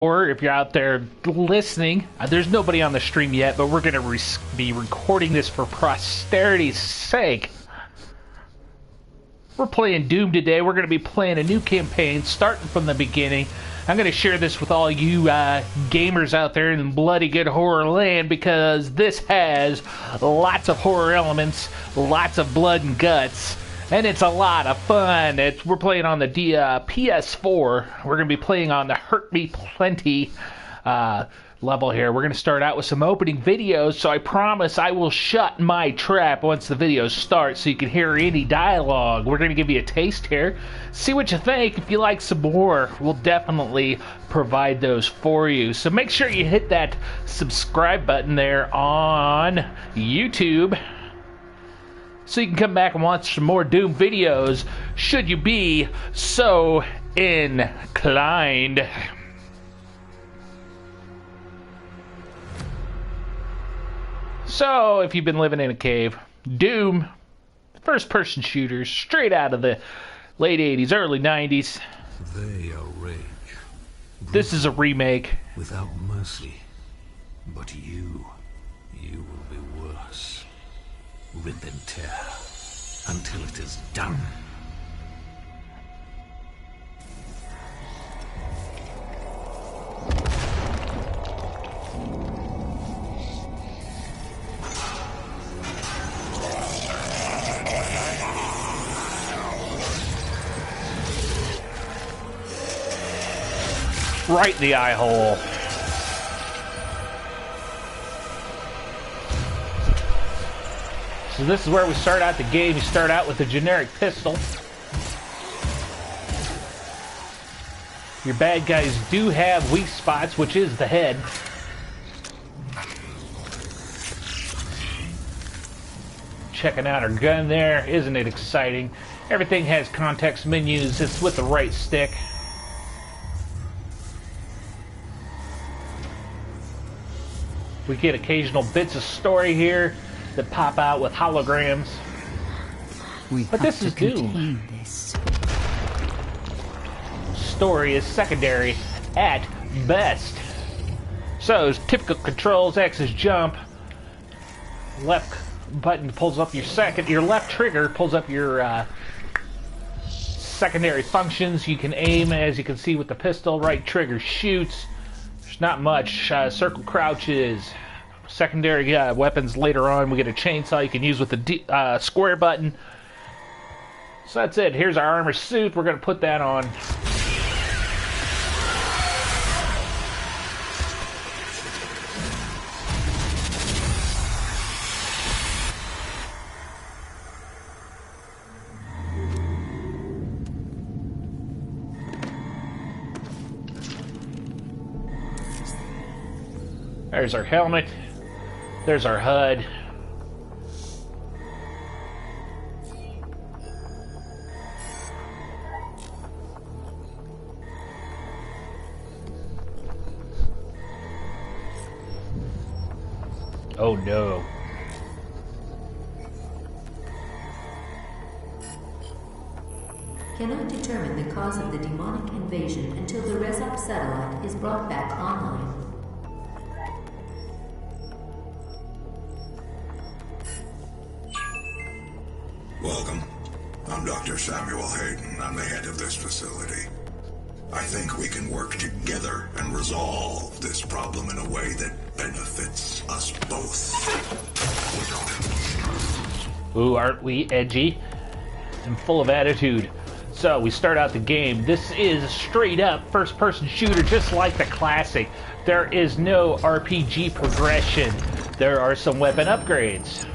Or if you're out there listening, there's nobody on the stream yet, but we're going to be recording this for posterity's sake. We're playing Doom today. We're going to be playing a new campaign, starting from the beginning. I'm going to share this with all you gamers out there in bloody good horror land, because this has lots of horror elements, lots of blood and guts, and it's a lot of fun. We're playing on the PS4. We're going to be playing on the Hurt Me Plenty level here. We're going to start out with some opening videos, so I promise I will shut my trap once the videos start so you can hear any dialogue. We're going to give you a taste here. See what you think. If you like some more, we'll definitely provide those for you. So make sure you hit that subscribe button there on YouTube, so you can come back and watch some more Doom videos, should you be so inclined. So, if you've been living in a cave, Doom, first-person shooters, straight out of the late 80s, early 90s. They are rage. This is a remake. Without mercy. But you will be worse. Rip and tear until it is done. Right in the eye hole. So this is where we start out the game. You start out with a generic pistol. Your bad guys do have weak spots, which is the head. Checking out our gun there. Isn't it exciting? Everything has context menus. It's with the right stick. We get occasional bits of story here that pop out with holograms. But this is Doom. Story is secondary at best. So, typical controls: X is jump, left button pulls up your left trigger pulls up your secondary functions. You can aim, as you can see with the pistol. Right trigger shoots. There's not much. Circle crouches. Secondary weapons later on. We get a chainsaw you can use with the square button. So that's it. Here's our armor suit. We're going to put that on. There's our helmet. There's our HUD. Oh no. Cannot determine the cause of the demonic invasion until the Resop satellite is brought back online. Welcome. I'm Dr. Samuel Hayden. I'm the head of this facility. I think we can work together and resolve this problem in a way that benefits us both. Ooh, aren't we edgy and full of attitude? So, we start out the game. This is a straight up first-person shooter, just like the classic. There is no RPG progression. There are some weapon upgrades.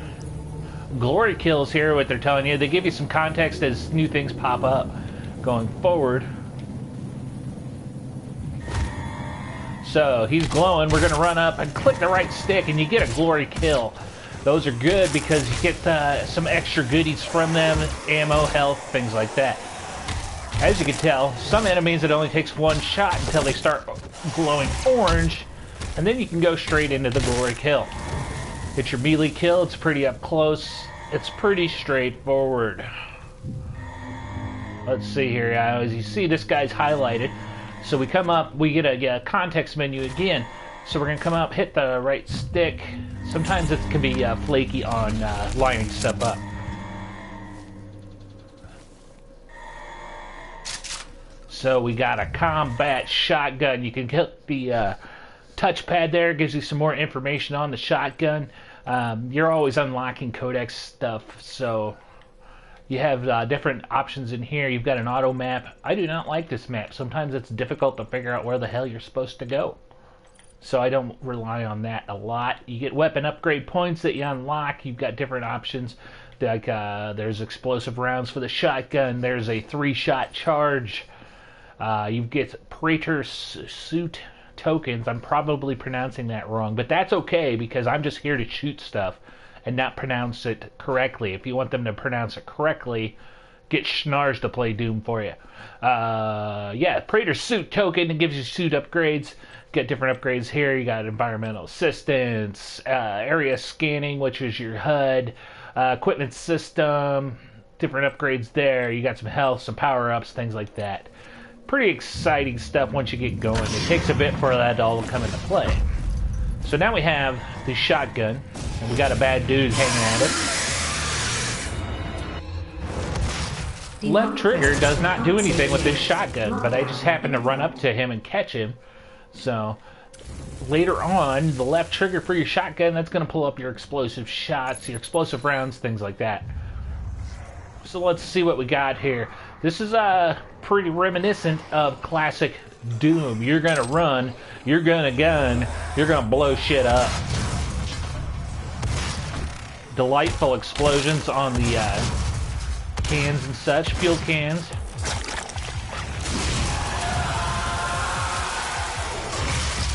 Glory kills here, what they're telling you. They give you some context as new things pop up going forward. So he's glowing. We're going to run up and click the right stick and you get a glory kill. Those are good because you get some extra goodies from them, ammo, health, things like that. As you can tell, some enemies it only takes one shot until they start glowing orange, and then you can go straight into the glory kill. It's your melee kill. It's pretty up close. It's pretty straightforward. Let's see here. As you see, this guy's highlighted. So we come up, we get a context menu again. So we're going to come up, hit the right stick. Sometimes it can be flaky on lining stuff up. So we got a combat shotgun. You can hit the touchpad there. Gives you some more information on the shotgun. You're always unlocking codex stuff, so you have different options in here. You've got an auto map. I do not like this map. Sometimes it's difficult to figure out where the hell you're supposed to go. So I don't rely on that a lot. You get weapon upgrade points that you unlock. You've got different options. Like there's explosive rounds for the shotgun. There's a 3-shot charge. You get Praetor suit tokens. I'm probably pronouncing that wrong, but that's okay because I'm just here to shoot stuff and not pronounce it correctly. If you want them to pronounce it correctly, get Schnars to play Doom for you. Yeah, Praetor suit token. It gives you suit upgrades. Get different upgrades here. You got environmental assistance, area scanning, which is your HUD, equipment system, different upgrades there. You got some health, some power-ups, things like that. Pretty exciting stuff once you get going. It takes a bit for that to all come into play. So now we have the shotgun, and we got a bad dude hanging at us. Left trigger does not do anything with this shotgun, but I just happened to run up to him and catch him. So later on, the left trigger for your shotgun, that's going to pull up your explosive shots, your explosive rounds, things like that. So let's see what we got here. This is pretty reminiscent of classic Doom. You're going to run, you're going to gun, you're going to blow shit up. Delightful explosions on the cans and such, fuel cans.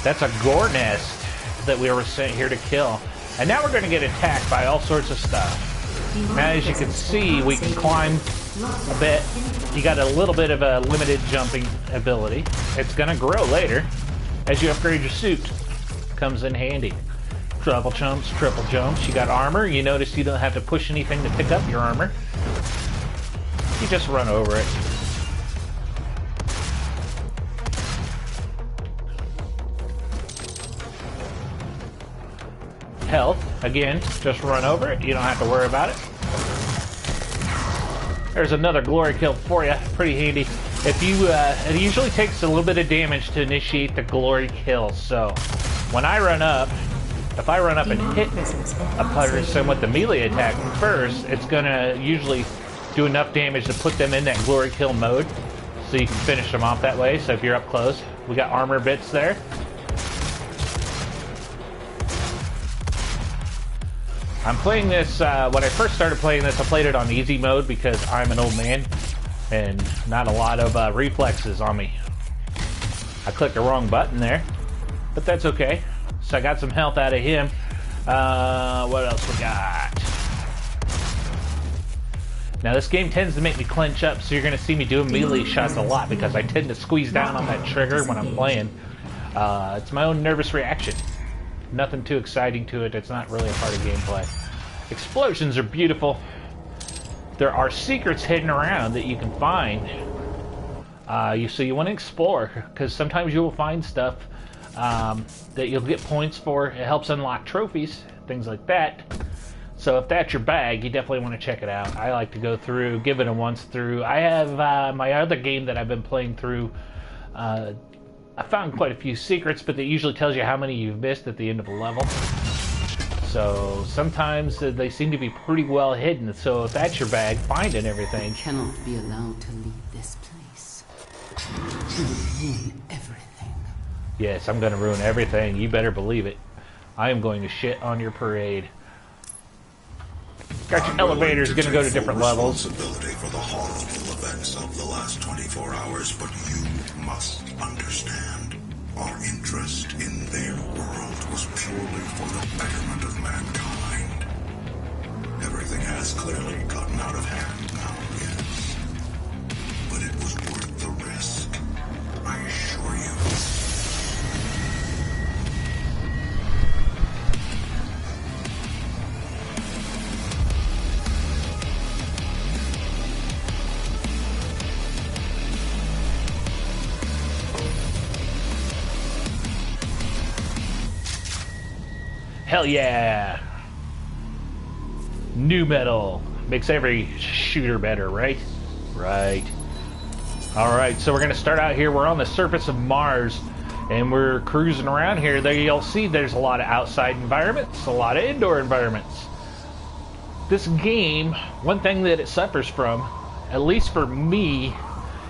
That's a gore nest that we were sent here to kill. And now we're going to get attacked by all sorts of stuff. Now, as you can see, we can climb a bit. You got a little bit of a limited jumping ability. It's going to grow later as you upgrade your suit. Comes in handy. Double jumps, triple jumps. You got armor. You notice you don't have to push anything to pick up your armor. You just run over it. Health, again, just run over it. You don't have to worry about it. There's another glory kill for you. Pretty handy. If you, it usually takes a little bit of damage to initiate the glory kill. So when I run up, if I run up and hit a person with the melee attack first, it's gonna usually do enough damage to put them in that glory kill mode, so you can finish them off that way. So if you're up close, we got armor bits there. I'm playing this, when I first started playing this, I played it on easy mode because I'm an old man and not a lot of reflexes on me. I clicked the wrong button there, but that's okay. So I got some health out of him. What else we got? Now this game tends to make me clench up, so you're going to see me doing melee shots a lot because I tend to squeeze down on that trigger when I'm playing. It's my own nervous reaction. Nothing too exciting to it. It's not really a part of gameplay. Explosions are beautiful. There are secrets hidden around that you can find. So you want to explore, because sometimes you will find stuff that you'll get points for. It helps unlock trophies, things like that. So if that's your bag, you definitely want to check it out. I like to go through, give it a once through. I have my other game that I've been playing through. I found quite a few secrets, but that usually tells you how many you've missed at the end of a level. So sometimes they seem to be pretty well hidden. So if that's your bag, finding everything. I cannot be allowed to leave this place. You will ruin everything. Yes, I'm going to ruin everything. You better believe it. I am going to shit on your parade. Got your elevators going to go to different levels. Responsibility for the horrible events of the last 24 hours, but you must understand. Our interest in their world was purely for the betterment of mankind. Everything has clearly gotten out of hand now, yes. But it was worth the risk, I assure you. Hell yeah! New metal. Makes every shooter better, right? Right. Alright, so we're going to start out here. We're on the surface of Mars, and we're cruising around here. There you'll see there's a lot of outside environments, a lot of indoor environments. This game, one thing that it suffers from, at least for me,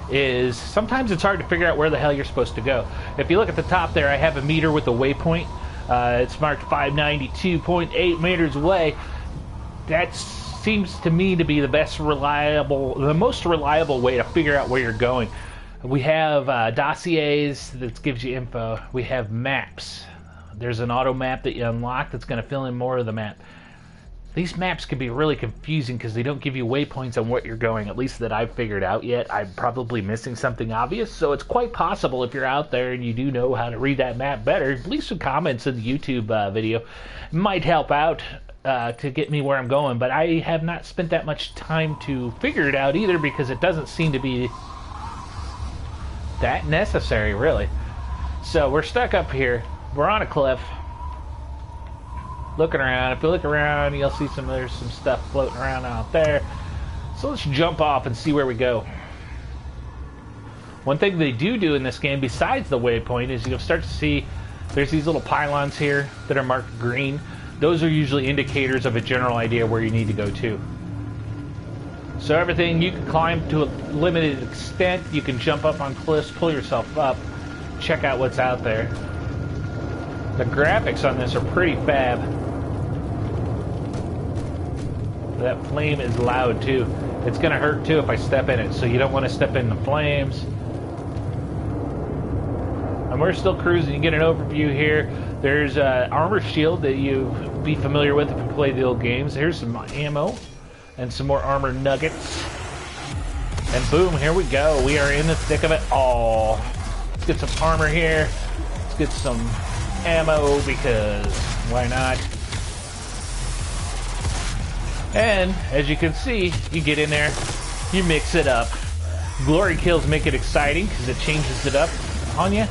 is sometimes it's hard to figure out where the hell you're supposed to go. If you look at the top there, I have a meter with a waypoint. It's marked 592.8 meters away. That seems to me to be the most reliable way to figure out where you're going. We have dossiers that gives you info. We have maps. There's an auto map that you unlock that's going to fill in more of the map. These maps can be really confusing because they don't give you waypoints on what you're going, at least that I've figured out yet. I'm probably missing something obvious, so it's quite possible if you're out there and you do know how to read that map better, leave some comments in the YouTube video. It might help out to get me where I'm going, but I have not spent that much time to figure it out either because it doesn't seem to be that necessary, really. So we're stuck up here. We're on a cliff. Looking around. If you look around, you'll see there's some stuff floating around out there. So let's jump off and see where we go. One thing they do in this game, besides the waypoint, is you'll start to see there's these little pylons here that are marked green. Those are usually indicators of a general idea where you need to go to. So everything, you can climb to a limited extent. You can jump up on cliffs, pull yourself up, check out what's out there. The graphics on this are pretty fab. That flame is loud too. It's going to hurt too if I step in it, so you don't want to step in the flames. And we're still cruising. You get an overview here. There's an armor shield that you'd be familiar with if you played the old games. Here's some ammo and some more armor nuggets. And boom, here we go. We are in the thick of it all. Let's get some armor here. Let's get some ammo because why not? And as you can see, you get in there, you mix it up. Glory kills make it exciting because it changes it up on you.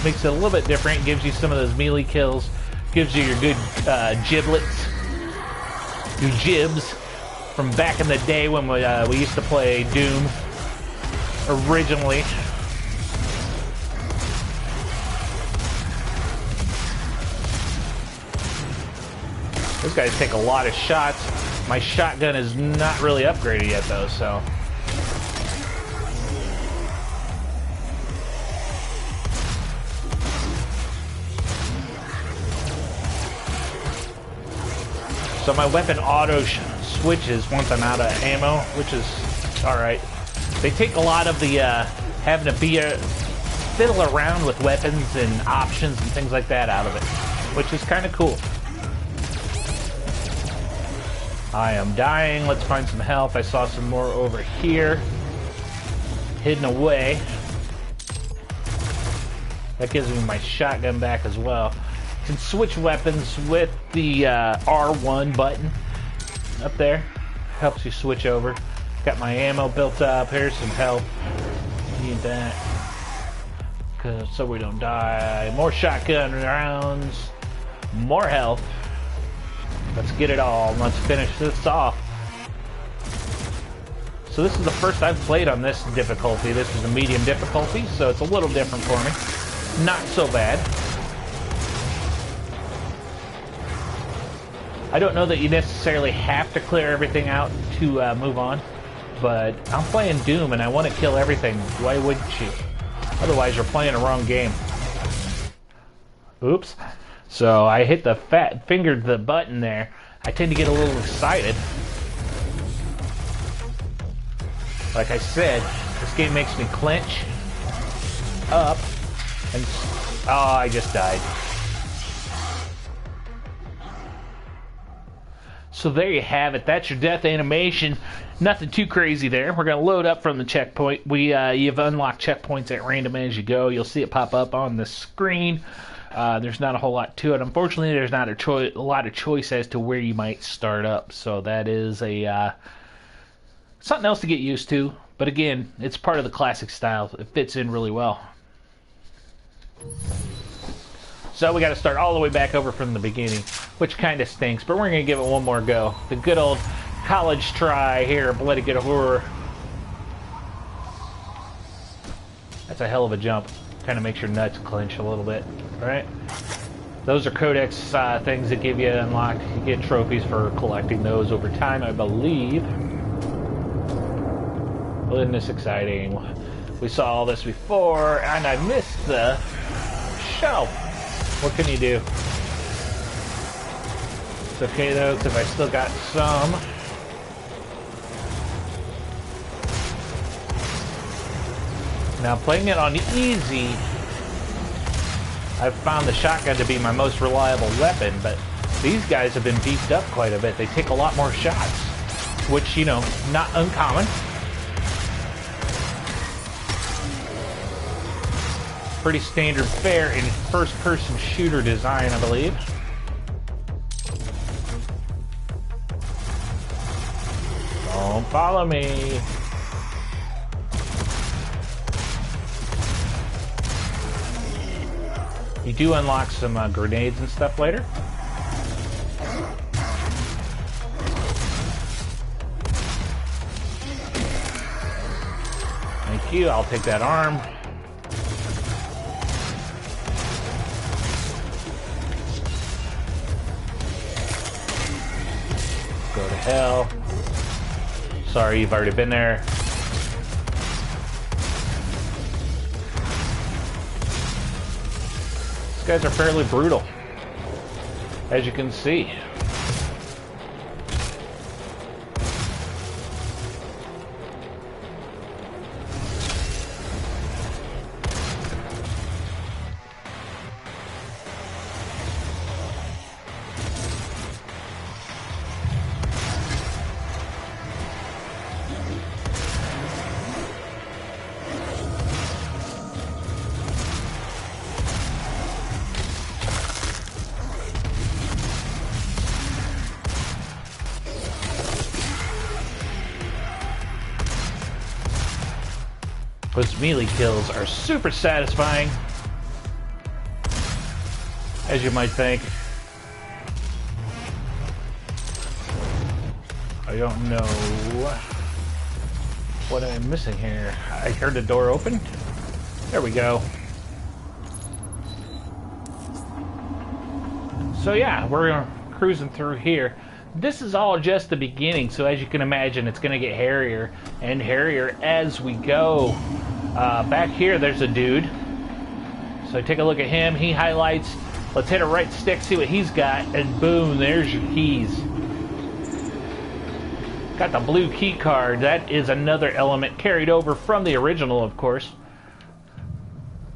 Makes it a little bit different, gives you some of those melee kills, gives you your good giblets, your jibs from back in the day when we used to play Doom originally. Those guys take a lot of shots. My shotgun is not really upgraded yet though, so. So my weapon auto switches once I'm out of ammo, which is alright. They take a lot of the having to fiddle around with weapons and options and things like that out of it, which is kind of cool. I am dying. Let's find some health. I saw some more over here, hidden away. That gives me my shotgun back as well. You can switch weapons with the R1 button up there. Helps you switch over. Got my ammo built up. Here's some health. Need that so we don't die. More shotgun rounds. More health. Let's get it all. Let's finish this off. So this is the first I've played on this difficulty. This is a medium difficulty, so it's a little different for me. Not so bad. I don't know that you necessarily have to clear everything out to move on, but I'm playing Doom and I want to kill everything. Why wouldn't you? Otherwise you're playing the wrong game. Oops. So I hit the fingered the button there. I tend to get a little excited. Like I said, this game makes me clench up and oh, I just died. So there you have it. That's your death animation. Nothing too crazy there. We're going to load up from the checkpoint. You've unlocked checkpoints at random as you go. You'll see it pop up on the screen. There's not a whole lot to it. Unfortunately, there's not a lot of choice as to where you might start up. So that is something else to get used to. But again, it's part of the classic style. It fits in really well. So we got to start all the way back over from the beginning, which kind of stinks, but we're going to give it one more go. The good old college try here, Bloody Good Horror. That's a hell of a jump. Kind of makes your nuts clench a little bit, right? Those are codex things that give you unlocked. You get trophies for collecting those over time, I believe. Well, isn't this exciting? We saw all this before, and I missed the shelf. What can you do? It's okay though, because I still got some. Now, playing it on easy, I've found the shotgun to be my most reliable weapon, but these guys have been beefed up quite a bit. They take a lot more shots, which, you know, not uncommon. Pretty standard fare in first-person shooter design, I believe. Don't follow me. You do unlock some grenades and stuff later. Thank you, I'll take that arm. Go to hell. Sorry, you've already been there. These guys are fairly brutal, as you can see. Those melee kills are super satisfying, as you might think. I don't know what I'm missing here. I heard the door open. There we go. So yeah, we're cruising through here. This is all just the beginning, so as you can imagine, it's going to get hairier and hairier as we go. Back here, there's a dude. So take a look at him. He highlights. Let's hit a right stick, see what he's got, and boom, there's your keys. Got the blue key card. That is another element carried over from the original, of course.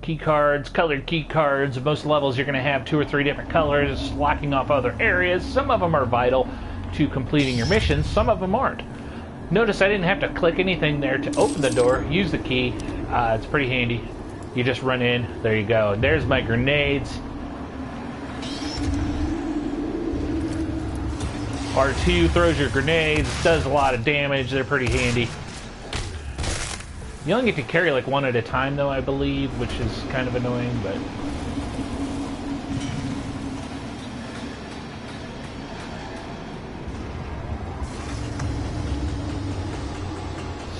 Key cards, colored key cards. At most levels, you're going to have 2 or 3 different colors, locking off other areas. Some of them are vital to completing your missions. Some of them aren't. Notice I didn't have to click anything there to open the door. Use the key. It's pretty handy. You just run in. There you go. There's my grenades. R2 throws your grenades. Does a lot of damage. They're pretty handy. You only get to carry like 1 at a time, though, I believe, which is kind of annoying, but...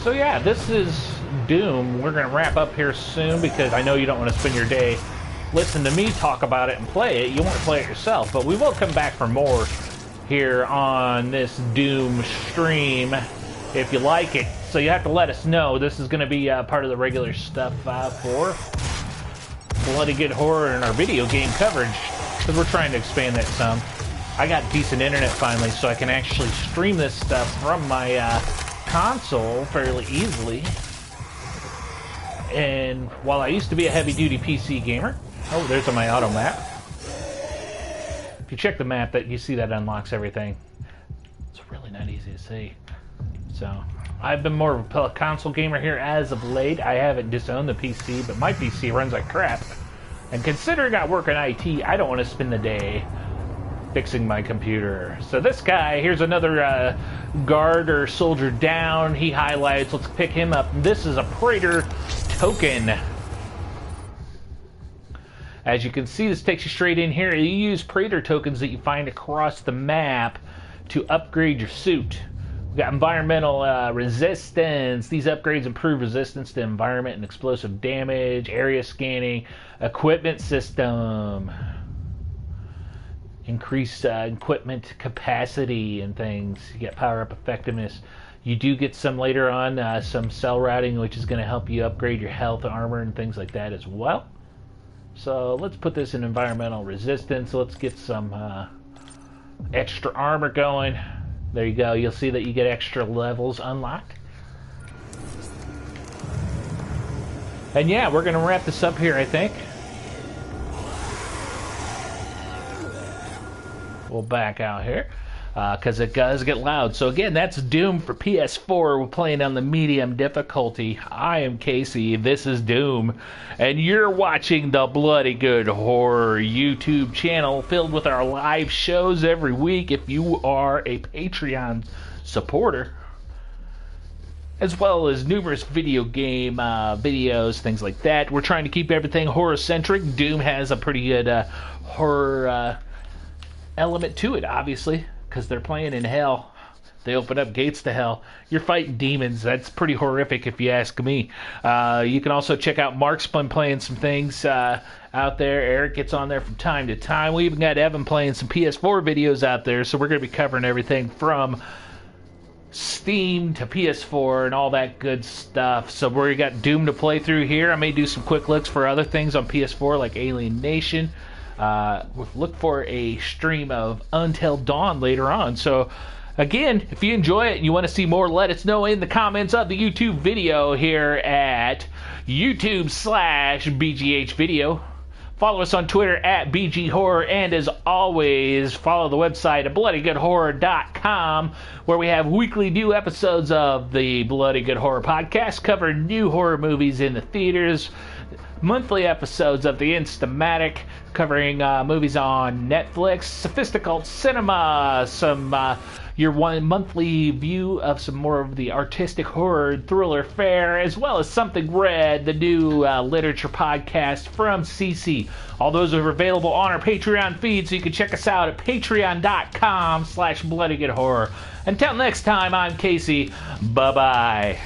So yeah, this is Doom. We're going to wrap up here soon because I know you don't want to spend your day listening to me talk about it and play it. You want to play it yourself, but we will come back for more here on this Doom stream if you like it. So you have to let us know. This is going to be part of the regular stuff for Bloody Good Horror and our video game coverage, because we're trying to expand that some. I got decent internet finally, so I can actually stream this stuff from my console fairly easily. And while I used to be a heavy-duty PC gamer, oh, there's my auto map. If you check the map, that you see that unlocks everything. It's really not easy to see. So I've been more of a console gamer here as of late. I haven't disowned the PC, but my PC runs like crap. And considering I work in IT, I don't want to spend the day fixing my computer. So this guy, here's another guard or soldier down. He highlights. Let's pick him up. This is a Praetor token. As you can see, this takes you straight in here. You use Praetor tokens that you find across the map to upgrade your suit. We've got environmental resistance. These upgrades improve resistance to environment and explosive damage, area scanning, equipment system, increase equipment capacity and things. You get power up effectiveness. You do get some later on, some cell routing, which is going to help you upgrade your health, armor, and things like that as well. So let's put this in environmental resistance. Let's get some extra armor going. There you go. You'll see that you get extra levels unlocked. And yeah, we're going to wrap this up here, I think. We'll back out here because it does get loud. So again, that's Doom for PS4. We're playing on the medium difficulty. I am Casey. This is Doom. And you're watching the Bloody Good Horror YouTube channel filled with our live shows every week if you are a Patreon supporter, as well as numerous video game videos, things like that. We're trying to keep everything horror-centric. Doom has a pretty good horror element to it, obviously, because they're playing in hell. They open up gates to hell. You're fighting demons. That's pretty horrific if you ask me. You can also check out Mark's been playing some things out there. Eric gets on there from time to time. We even got Evan playing some PS4 videos out there, so we're going to be covering everything from Steam to PS4 and all that good stuff. So we got Doom to play through here. I may do some quick looks for other things on PS4 like Alien Nation. Look for a stream of Until Dawn later on. So again, if you enjoy it and you want to see more, let us know in the comments of the YouTube video here at YouTube/BGH Video. Follow us on Twitter at BG Horror, and as always, follow the website at bloodygoodhorror.com, where we have weekly new episodes of the Bloody Good Horror podcast covering new horror movies in the theaters, monthly episodes of the Instamatic covering movies on Netflix, Sophisticult Cinema, some your one monthly view of some more of the artistic horror thriller fare, as well as Something Red, the new literature podcast from CC. All those are available on our Patreon feed, so you can check us out at patreon.com/bloodygoodhorror. Until next time, I'm Casey. Bye-bye.